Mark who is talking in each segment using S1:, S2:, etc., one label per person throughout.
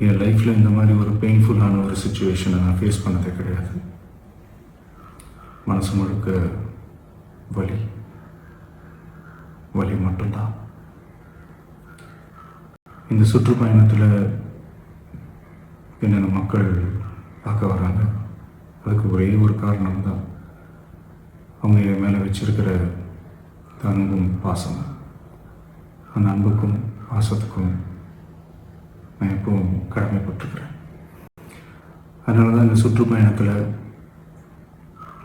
S1: என் லைஃப்பில் இந்த மாதிரி ஒரு பெயின்ஃபுல்லான ஒரு சுச்சுவேஷனை நான் ஃபேஸ் பண்ணதே கிடையாது. மனசு முழுக்க வலி வலி மட்டும்தான். இந்த சுற்றுப்பயணத்தில் என்னென்ன மக்கள் பார்க்க வராங்க, அதுக்கு ஒரே ஒரு காரணம் தான், அவங்க என் மேலே வச்சிருக்கிற அன்பும் பாசம். அந்த அன்புக்கும் பாசத்துக்கும் நான் எப்பவும் கடமைப்பட்டிருக்கிறேன். அதனால தான் இந்த சுற்றுப்பயணத்தில்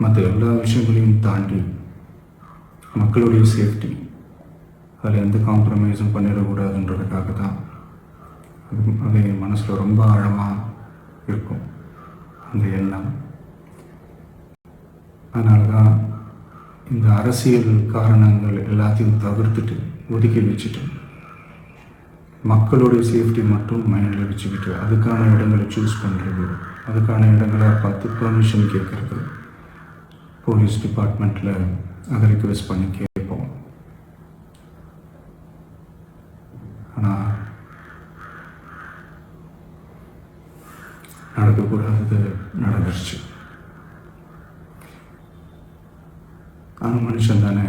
S1: மற்ற எல்லா விஷயங்களையும் தாண்டி மக்களுடைய சேஃப்டி, அதில் எந்த காம்ப்ரமைஸும் பண்ணிடக்கூடாதுன்றதுக்காக தான் அது என் மனசில் ரொம்ப ஆழமாக இருக்கும் அந்த எண்ணம். அதனால தான் இந்த அரசியல் காரணங்கள் எல்லாத்தையும் தவிர்த்துட்டு ஒதுக்கி வச்சுட்டு மக்களுடைய சேஃப்டி மட்டும் மைண்டில் வச்சுக்கிட்டு அதுக்கான இடங்களை சூஸ் பண்ணுறது, அதுக்கான இடங்களை பார்த்து பெர்மிஷன் கேட்குறது, போலீஸ் டிபார்ட்மெண்ட்டில் அதை ரிக்வெஸ்ட் பண்ணி கேட்போம். ஆனால் நடக்கக்கூடாதது நடந்துருச்சு. ஆனால் மனுஷன் தானே,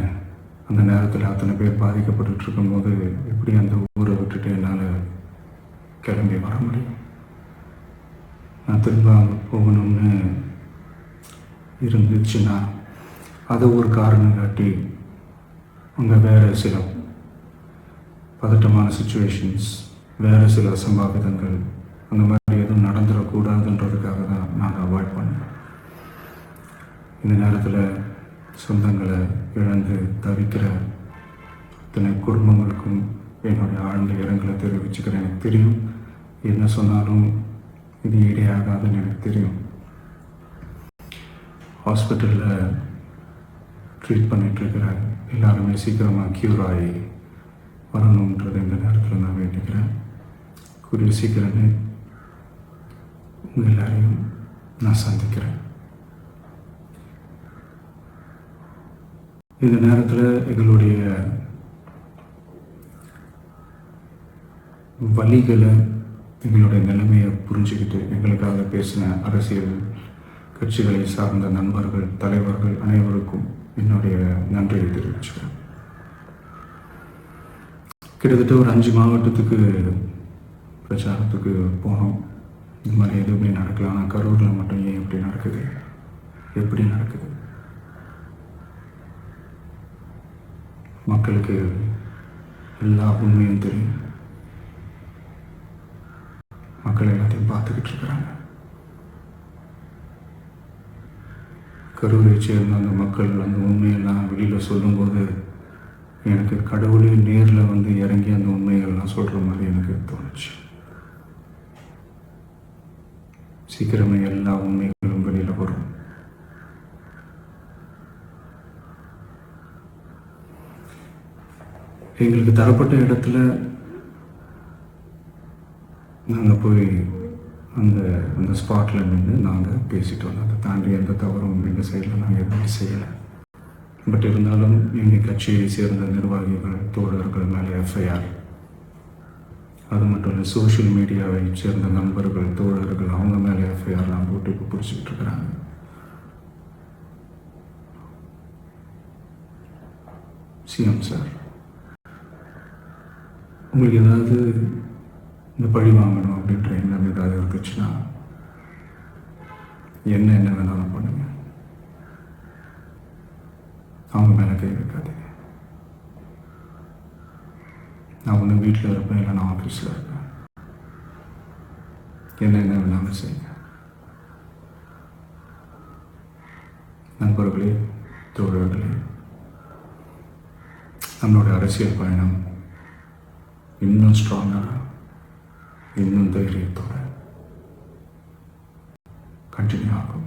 S1: அந்த நேரத்தில் அத்தனை பேர் பாதிக்கப்பட்டு இருக்கும்போது எப்படி அந்த ஊரை விட்டுட்டு என்னால் கிளம்பி வர முடியும்? நான் திரும்ப அங்கே போகணும்னு இருந்துச்சுன்னா அதை ஒரு காரணம் காட்டி அங்கே வேறு சில பதட்டமான சுச்சுவேஷன்ஸ், வேறு சில அசம்பாவிதங்கள் அந்த மாதிரி எதுவும் நடந்துடக்கூடாதுன்றதுக்காக தான் நான் அவாய்ட் பண்ணேன். இந்த நேரத்தில் சொந்தங்களை இழந்து தவிக்கிற இத்தனை குடும்பங்களுக்கும் என்னுடைய ஆழ்ந்த இரங்கலை தெரிவிச்சுக்கிறேன். எனக்கு தெரியும், என்ன சொன்னாலும் இது ஈடையாகாதுன்னு எனக்கு தெரியும். ஹாஸ்பிட்டலில் ட்ரீட் பண்ணிகிட்ருக்கிற எல்லாருமே சீக்கிரமாக க்யூர் ஆகி வரணுன்றது இந்த நேரத்தில் நான் வேண்டிக்கிறேன். கூடிய சீக்கிரமே உங்கள் எல்லாரையும் நான் சந்திக்கிறேன். இந்த நேரத்தில் எங்களுடைய வலிகளை, எங்களுடைய நிலைமையை புரிஞ்சுக்கிட்டு எங்களுக்காக பேசின அரசியல் கட்சிகளை சார்ந்த நண்பர்கள், தலைவர்கள் அனைவருக்கும் என்னுடைய நன்றியை தெரிவிச்சுக்கிறேன். கிட்டத்தட்ட ஒரு 5 மாவட்டத்துக்கு பிரச்சாரத்துக்கு போனோம். இந்த மாதிரி எதுவுமே நடக்கலாம். ஆனால் கரூரில் மட்டும் ஏன் எப்படி நடக்குது, எப்படி நடக்குது? மக்களுக்கு எல்லா உண்மையும் தெரியும். மக்கள் எல்லாத்தையும் பார்த்துக்கிட்டு இருக்கிறாங்க. கரூரை சேர்ந்த அந்த மக்கள் அந்த உண்மையெல்லாம் வெளியில் சொல்லும்போது எனக்கு கடவுளே நேரில் வந்து இறங்கி அந்த உண்மைகள்லாம் சொல்கிற மாதிரி எனக்கு தோணுச்சு. சீக்கிரமே எல்லா உண்மைகளும் வெளியில் வரும். எங்களுக்கு தரப்பட்ட இடத்துல நாங்கள் போய் அந்த ஸ்பாட்டில் நின்று நாங்கள் பேசிட்டு வந்தோம். அதை தாண்டி எந்த தவறும் எங்கள் சைடில் நாங்கள் எதுவும் செய்யலை. பட் இருந்தாலும் எங்கள் கட்சியை சேர்ந்த நிர்வாகிகள், தோழர்கள் மேலே எஃப்ஐஆர், அது மட்டும் இல்லை சோஷியல் மீடியாவை சேர்ந்த நண்பர்கள், தோழர்கள் அவங்க மேலே எஃப்ஐஆர்லாம் போட்டு இப்போ பிடிச்சிக்கிட்டு இருக்கிறாங்க. சிஎம் சார், உங்களுக்கு ஏதாவது இந்த பழி வாங்கணும் அப்படின்ற எண்ணம் ஏதாவது இருந்துச்சுன்னா என்ன வேணாலும் பண்ணுங்க. அவங்க மேலே கை வைக்காதீங்க. நான் ஒன்று வீட்டில் இருப்பேன், இல்லை நான் ஆஃபீஸில் இருப்பேன். என்ன வேணாலும் செய்யுங்க. நண்பர்களே, தோழர்களே, நம்மளோட அரசியல் பயணம் இன்னும் ஸ்ட்ராங்காக, இன்னும் தைரியத்தோட கண்டினியூ ஆகும்.